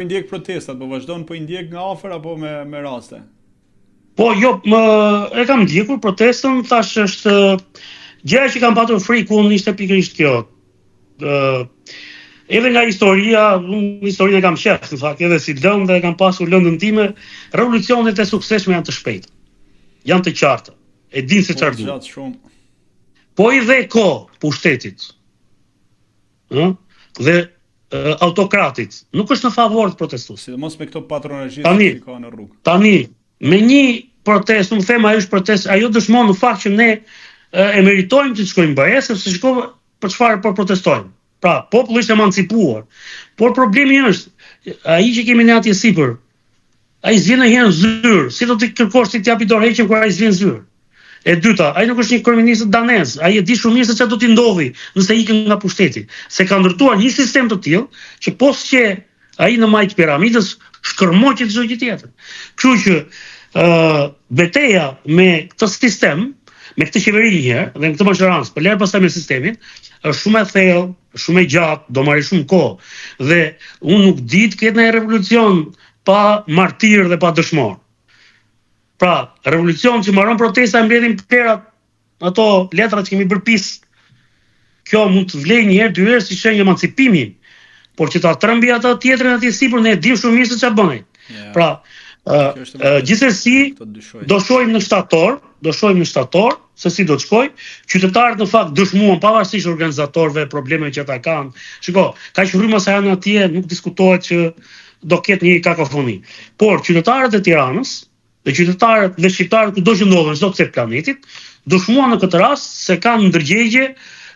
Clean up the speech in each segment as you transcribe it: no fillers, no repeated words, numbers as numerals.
I ndjek protestat, po vazhdon po I ndjek nga afër apo me raste? Po, jo, e kam ndjekur protestën, thash është gjëja që kam patur frikë unë ishte pikërisht kjo. Edhe nga historia, historinë e kam qef, në fakt, edhe si lëndë dhe kam pasur lëndën time, revolucionet e suksesshme janë të shpejta. Janë të qarta. E din se çfarë duhet. Po I dhe kohë pushtetit. Dhe autokratit. Nuk është në favor të protestues. Sidomos me këto patronazhistë që ka në rrugë. Tani, me një protestë, nuk them ajo është protestë, ajo dëshmon në fakt që ne e meritojmë që të shkojmë baje, sepse shikoj për çfarë po protestojmë. Pra, populli është emancipuar. Por problemi është, ai që kemi ne atje sipër, ai s'vjen herë zyrë. Si do të kërkosh ti t'japi dorëheqjen kur ai s'vjen zyrë? E dyta, ai nuk është një kryeminist danez, ai e di shumë mirë se çfarë do t'i ndodhi nëse ikën nga pushteti, se ka ndërtuar një sistem të tillë që pos që ai në majtë piramidës shkërmoqet çdo gjë tjetër. Kështu që betejë me këtë sistem, me këtë qeveri një herë dhe me këtë mashërancë, për lërë pastaj me sistemin, është shumë e thellë, shumë e gjatë, do marrë shumë kohë dhe unë nuk di të ketë një revolucion pa martir dhe pa dëshmor. Pra, revolucion që marron protesta e mbledhin perat, ato letrat që kemi bërë pis, kjo mund të vlej një herë, dy herë si shenjë emancipimi, por që ta trembi ata tjetrin atje sipër, ne dim shumë mirë se çfarë bënin. Pra, gjithsesi do shohim në shtator, se si do të shkoj. Qytetarët në fakt dëshmuan pavarësisht organizatorëve, problemeve që ata kanë. Shiko, kaq fryma sa janë atje, nuk diskutohet që do ketë një kakofoni. Por qytetarët e Tiranës dhe qytetarët dhe shqiptarët kudo që ndodhen çdo pse planetit, dëshmuan në këtë rast se kanë ndërgjegje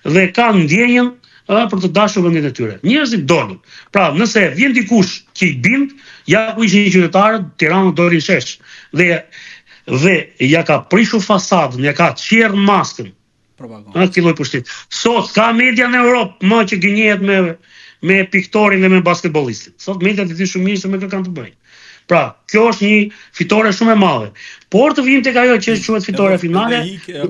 dhe kanë ndjenjën për të dashur vendin e tyre. Njerëzit dolën. Pra, nëse vjen dikush që I bind, ja ku ishin qytetarët, Tirana dolin shesh. Dhe ja ka prishur fasadën, ja ka qerr maskën. Këtë lloj pushteti. Sot ka media në Europë më që gënjehet me piktorin dhe me basketbollistin. Sot media di shumë mirë se me kë kanë të bëjnë. Pra, kjo është një fitore shumë e madhe. Por të vim tek ajo që quhet fitore finale,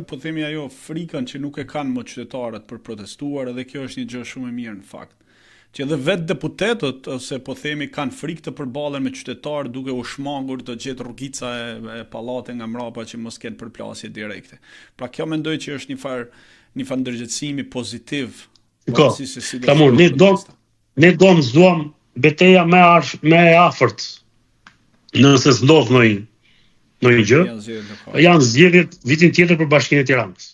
po themi ajo frikën që nuk e kanë më qytetarët për protestuar, edhe kjo është një gjë shumë e mirë në fakt. Që edhe vetë deputetët ose po themi kanë frikë të përballen me qytetarë duke u shmangur të gjetë rrugica e pallate nga mbrapa që mos kenë përplasje direkte. Pra kjo mendoj që është një farë ndërgjegjësimi pozitiv. Ne dom betejë me afërt. Nëse s'ndodh ndonjë gjë, janë zgjedhjet vitin tjetër për Bashkinë e Tiranës.